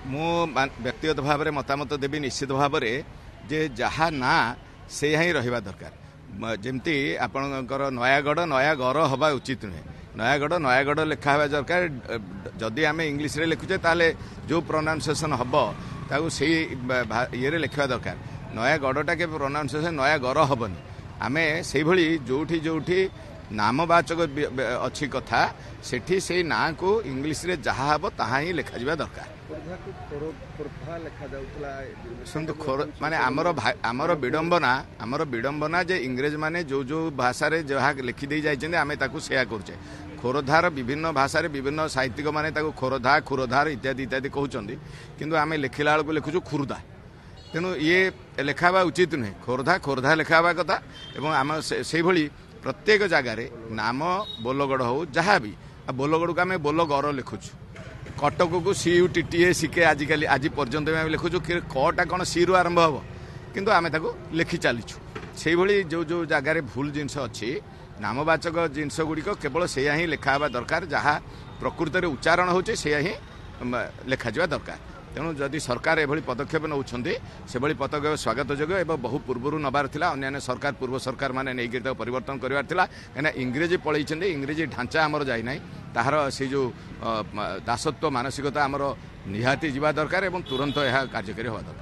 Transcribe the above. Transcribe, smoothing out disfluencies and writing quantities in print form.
व्यक्तिगत भाव में मतामत देवी निश्चित भाव में जे जहाँ ना से ही रहा दरकार जमती आपणकर नयागढ़ नयागढ़ हवा उचित नुहे नयागढ़ नयागढ़ लिखा हवा दरकार जदि आम इंग्लीश रे लिखुचे ताले जो प्रोनाउंसिएशन हम ताकू से ये लिखा दरकार नयागढ़टा के प्रोनाउंसिएशन नयागढ़ हेनी आम से भली जोठी जोठी नामवाचक अच्छी कथा सेठी से ना को इंग्लीश रे जहाँ हम ताहा ही लिखा जा दरकार शुणु माने आमर विडंबना जे इंग्रेज माने जो जो भाषा रे जहाँ लिखिदे जाइछन्ते आमे ताकू सेया करछे खोरधार विभिन्न भाषा रे विभिन्न साहित्यिक माने ताकू खोरधा खुरधार इत्यादि इत्यादि कहउछन्ती किंतु आमे लिखिला बेलକୁ लिखुछु खुरदा तेणु ये लिखावा उचित नुहे खोरधा खोरधा लिखावा कथा एवं आम से भली प्रत्येक जगार नाम बोलगढ़ हो जहाँ भी बोलगढ़ को आम बोलगढ़ लिखुछु कटक को CUTTA सिके आजिकल आज पर्यंत लिखुछु कटा कौन सी रु आरंभ हम किंतु आम लिखि चलीछु से भली जो जो जगार भूल जिनस अच्छी नामवाचक जिनस गुड़िक केवल से ही लिखा दरकार जहाँ प्रकृत में उच्चारण होचे से ही लिखा जा दरकार तेणु जदि सरकार एभली पदक्षेप नौछन्ति से भली पदक्षेप स्वागत योग्य एवं बहु पूर्व नबार थिला अन्य सरकार पूर्व सरकार माने नहीं परिवर्तन करवार थिला कहीं इंग्रेजी पलैछन्ति इंग्रेजी ढांचा आमर जाई नाही ताहार से जो दासत्व मानसिकता आमर निहाती जीवा दरकार एवं तुरंत यह कार्यकारी होवा दरकार।